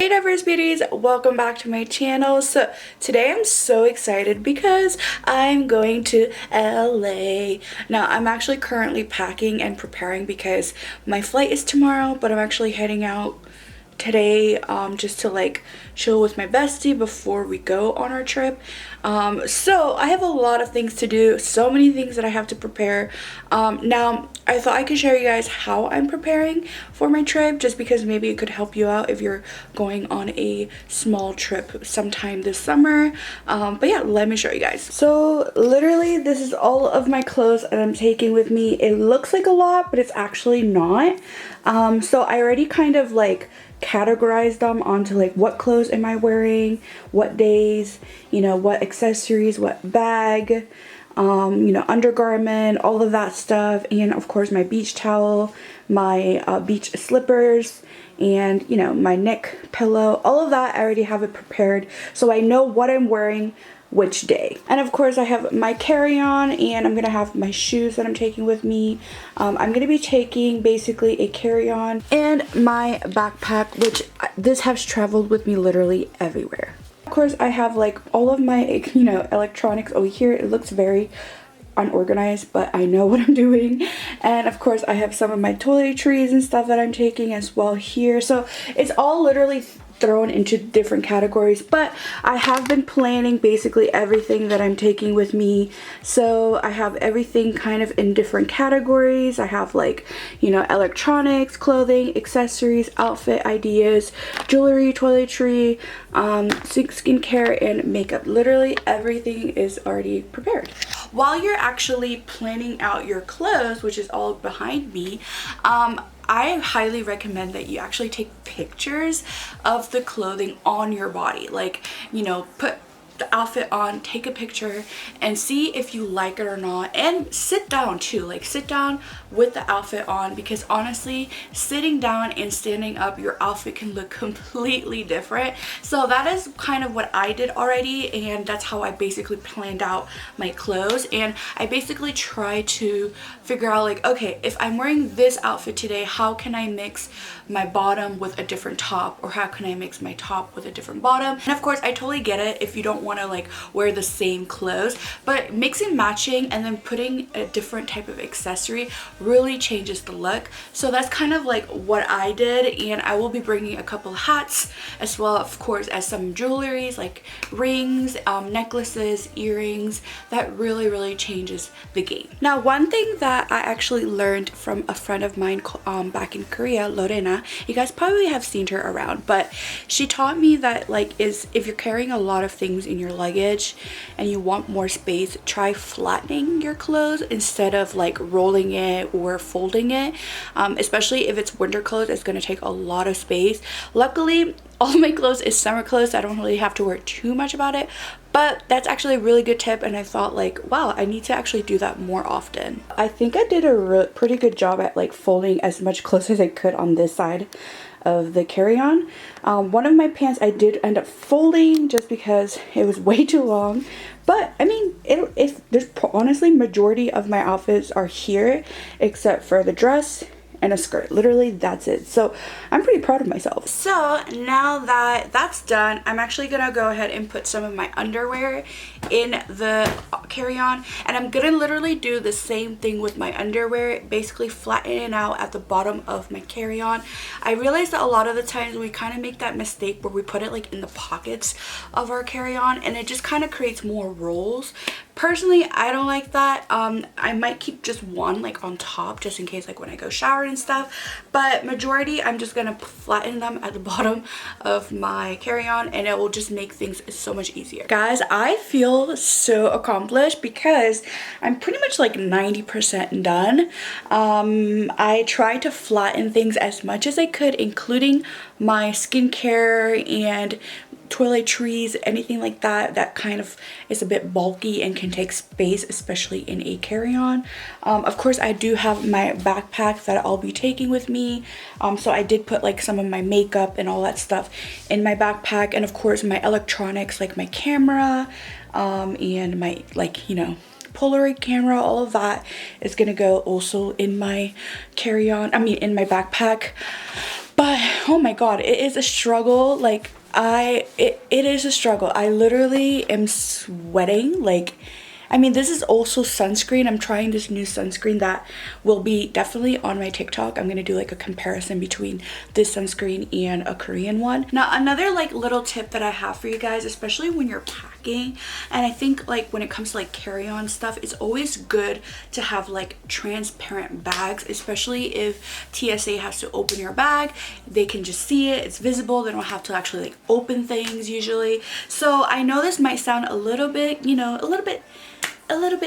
Hey diverse beauties, welcome back to my channel. So today I'm so excited because I'm going to LA. Now I'm actually currently packing and preparing because my flight is tomorrow, but I'm actually heading out today just to like chill with my bestie before we go on our trip. So I have a lot of things to do, so many things that I have to prepare. Now I thought I could share you guys how I'm preparing for my trip, just because maybe it could help you out if you're going on a small trip sometime this summer. But yeah, let me show you guys. So literally this is all of my clothes that I'm taking with me. It looks like a lot, but it's actually not. So I already kind of like categorized them onto like what clothes am I wearing, what days, you know, what accessories, what bag, you know, undergarment, all of that stuff, and of course my beach towel, my beach slippers, and you know, my neck pillow. All of that I already have it prepared, so I know what I'm wearing which day. And of course I have my carry-on, and I'm gonna have my shoes that I'm taking with me. I'm gonna be taking basically a carry-on and my backpack, which this has traveled with me literally everywhere. Of course I have like all of my, you know, electronics over here. It looks very unorganized, but I know what I'm doing. And of course I have some of my toiletries and stuff that I'm taking as well here. So it's all literally thrown into different categories, but I have been planning basically everything that I'm taking with me. So I have everything kind of in different categories. I have like, you know, electronics, clothing, accessories, outfit ideas, jewelry, toiletry, skincare, and makeup. Literally everything is already prepared. While you're actually planning out your clothes, which is all behind me, I highly recommend that you actually take pictures of the clothing on your body. Like, you know, put the outfit on, take a picture, and see if you like it or not. And sit down too, like sit down with the outfit on, because honestly, sitting down and standing up, your outfit can look completely different. So that is kind of what I did already, and that's how I basically planned out my clothes. And I basically try to figure out like, okay, if I'm wearing this outfit today, how can I mix my bottom with a different top, or how can I mix my top with a different bottom? And of course I totally get it if you don't want to like wear the same clothes, but mixing, matching, and then putting a different type of accessory really changes the look. So that's kind of like what I did, and I will be bringing a couple of hats as well, of course, as some jewelries like rings, necklaces, earrings. That really changes the game. Now one thing that I actually learned from a friend of mine back in Korea, Lorena, you guys probably have seen her around, but she taught me that like if you're carrying a lot of things in your luggage and you want more space, try flattening your clothes instead of like rolling it or folding it. Especially if it's winter clothes, it's going to take a lot of space. Luckily all of my clothes is summer clothes, so I don't really have to worry too much about it, but that's actually a really good tip, and I thought like, wow, I need to actually do that more often. I think I did a pretty good job at like folding as much clothes as I could on this side of the carry-on. One of my pants I did end up folding just because it was way too long, but I mean, if there's honestly majority of my outfits are here except for the dress and a skirt. Literally that's it. So I'm pretty proud of myself. So now that that's done, I'm actually gonna go ahead and put some of my underwear in the carry-on, and I'm gonna literally do the same thing with my underwear, basically flatten it out at the bottom of my carry-on. I realized that a lot of the times we kind of make that mistake where we put it like in the pockets of our carry-on, and it just kind of creates more rolls. Personally, I don't like that. I might keep just one like on top just in case like when I go shower and stuff, but majority I'm just gonna flatten them at the bottom of my carry-on, and it will just make things so much easier. Guys, I feel so accomplished because I'm pretty much like 90% done. I tried to flatten things as much as I could, including my skincare and toiletries, anything like that that kind of is a bit bulky and can take space, especially in a carry-on. Of course I do have my backpack that I'll be taking with me, so I did put like some of my makeup and all that stuff in my backpack, and of course my electronics like my camera and my like, you know, Polaroid camera, all of that is gonna go also in my carry-on, I mean in my backpack. But oh my god, it is a struggle. Like it is a struggle. I literally am sweating. Like, I mean, this is also sunscreen. I'm trying this new sunscreen that will be definitely on my TikTok. I'm gonna do like a comparison between this sunscreen and a Korean one. Now, another like little tip that I have for you guys, especially when you're packing, and I think like when it comes to like carry-on stuff, it's always good to have like transparent bags, especially if TSA has to open your bag. They can just see it, it's visible. They don't have to actually like open things usually. So I know this might sound a little bit, you know, a little bit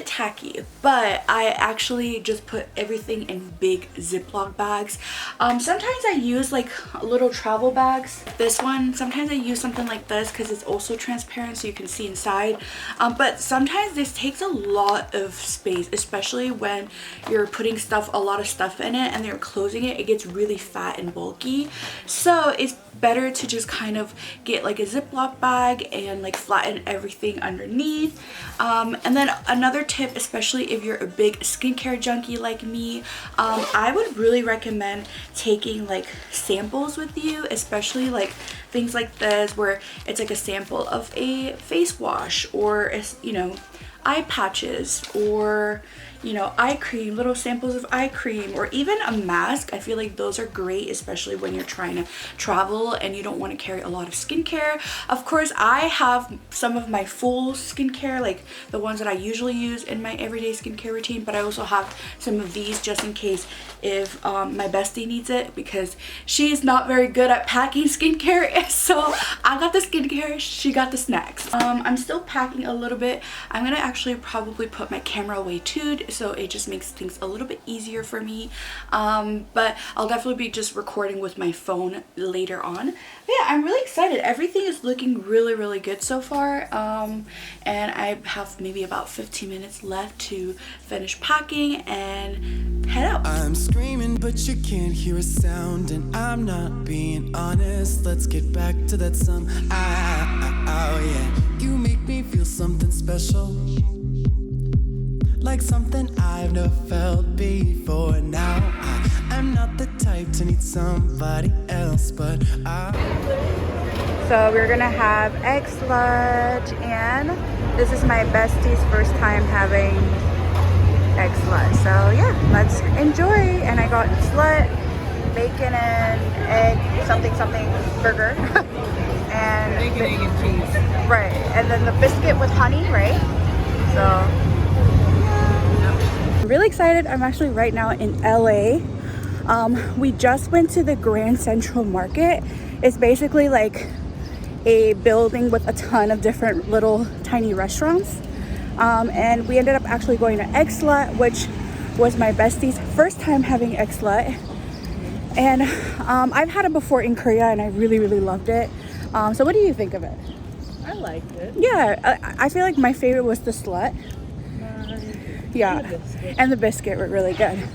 tacky, but I actually just put everything in big Ziploc bags. Sometimes I use like little travel bags. This one, sometimes I use something like this because it's also transparent so you can see inside. But sometimes this takes a lot of space, especially when you're putting a lot of stuff in it and you're closing it. It gets really fat and bulky. So it's better to just kind of get like a Ziploc bag and like flatten everything underneath. And then another tip, especially if you're a big skincare junkie like me, I would really recommend taking like samples with you, especially like things like this where it's like a sample of a face wash or you know, eye patches, or you know, eye cream, little samples of eye cream, or even a mask. I feel like those are great, especially when you're trying to travel and you don't want to carry a lot of skincare. Of course, I have some of my full skincare, like the ones that I usually use in my everyday skincare routine, but I also have some of these just in case if my bestie needs it, because she's not very good at packing skincare. So I got the skincare, she got the snacks. I'm still packing a little bit. I'm gonna actually probably put my camera away too, so it just makes things a little bit easier for me. But I'll definitely be just recording with my phone later on. But yeah, I'm really excited. Everything is looking really good so far. And I have maybe about 15 minutes left to finish packing and head out. I'm screaming but you can't hear a sound, and I'm not being honest. Let's get back to that song. Oh yeah, you make me feel something special, like something I've never felt before. Now I'm not the type to need somebody else, but So we're gonna have egg sludge, and this is my bestie's first time having egg sludge. So yeah, let's enjoy. And I got slut, bacon and egg, something burger. And bacon, egg, and cheese. Right, and then the biscuit with honey, right? So I'm really excited. I'm actually right now in LA. We just went to the Grand Central Market. It's basically like a building with a ton of different little tiny restaurants. And we ended up actually going to Egg Slut, which was my bestie's first time having Egg Slut. And I've had it before in Korea and I really loved it. So what do you think of it? I liked it. Yeah, I feel like my favorite was the slut. Yeah, and the biscuit were really good.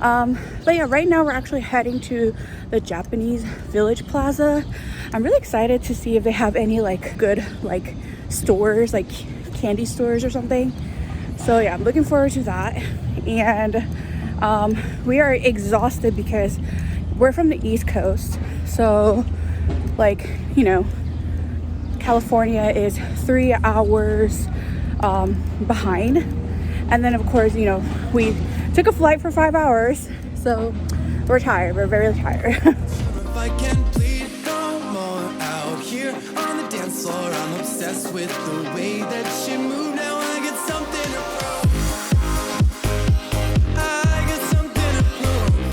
But yeah, right now we're actually heading to the Japanese Village Plaza. I'm really excited to see if they have any like good like stores, like candy stores or something. So yeah, I'm looking forward to that. And we are exhausted because we're from the East Coast, so like, you know, California is 3 hours behind. And then of course, you know, we took a flight for 5 hours, so we're tired. We're very tired. if I can plead no more out here on the dance floor, I'm obsessed with the way that she moved. Now I get something to prove. I got something to prove.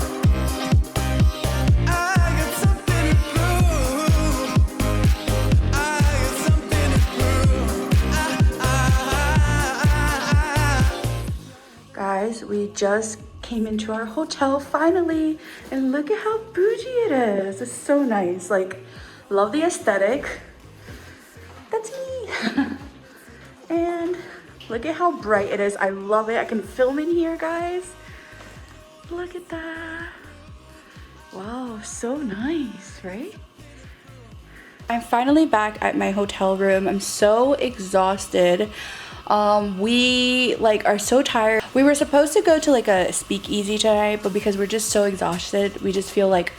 I got something to prove. I got something to prove. Guys, we just came into our hotel finally, and look at how bougie it is. It's so nice. Like, love the aesthetic. That's me. And look at how bright it is. I love it. I can film in here, guys. Look at that. Wow, so nice, right? I'm finally back at my hotel room. I'm so exhausted. We like are so tired. We were supposed to go to like a speakeasy tonight, but because we're just so exhausted, we just feel like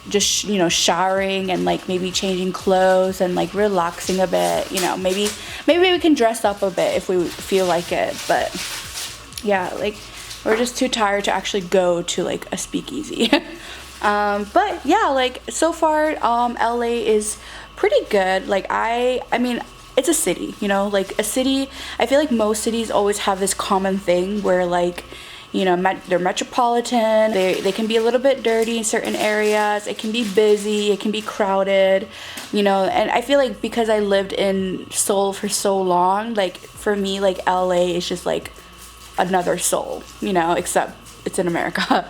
just, you know, showering and like maybe changing clothes and like relaxing a bit. You know, maybe we can dress up a bit if we feel like it. But yeah, like we're just too tired to actually go to like a speakeasy. But yeah, like so far LA is pretty good. Like I mean, it's a city, you know, like a city. I feel like most cities always have this common thing where like, you know, they're metropolitan, they can be a little bit dirty in certain areas, it can be busy, it can be crowded, you know. And I feel like because I lived in Seoul for so long, like for me, like LA is just like another Seoul, you know, except it's in America.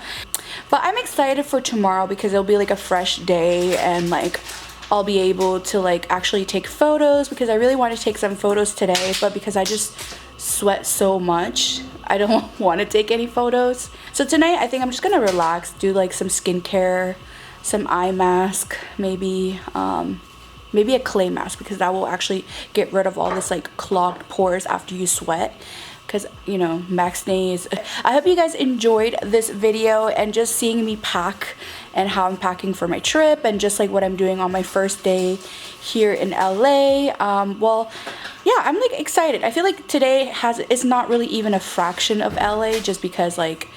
But I'm excited for tomorrow because it'll be like a fresh day, and like I'll be able to like actually take photos, because I really want to take some photos today, but because I just sweat so much, I don't want to take any photos. So tonight I think I'm just gonna relax, do like some skincare, some eye mask, maybe maybe a clay mask, because that will actually get rid of all this like clogged pores after you sweat. Because, you know, max days. I hope you guys enjoyed this video and just seeing me pack and how I'm packing for my trip, and just like what I'm doing on my first day here in LA. Well, yeah, I'm like excited. I feel like today it's not really even a fraction of LA, just because like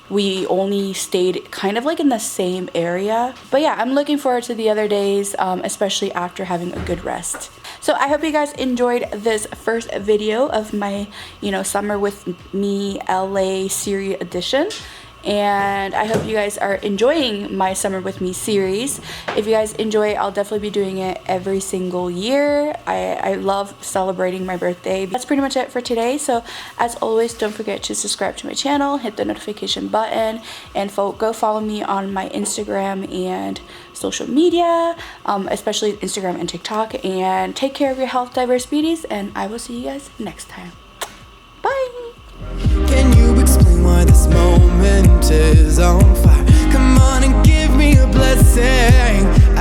we only stayed kind of like in the same area. But yeah, I'm looking forward to the other days, especially after having a good rest. So I hope you guys enjoyed this first video of my, you know, Summer with Me LA series edition. And I hope you guys are enjoying my Summer with Me series. If you guys enjoy it, I'll definitely be doing it every single year. I love celebrating my birthday. That's pretty much it for today. So as always, don't forget to subscribe to my channel, hit the notification button, and go follow me on my Instagram and social media, especially Instagram and TikTok. And take care of your health, diverse beauties, and I will see you guys next time. Bye! Can you explain why this moment is on fire? Come on and give me a blessing.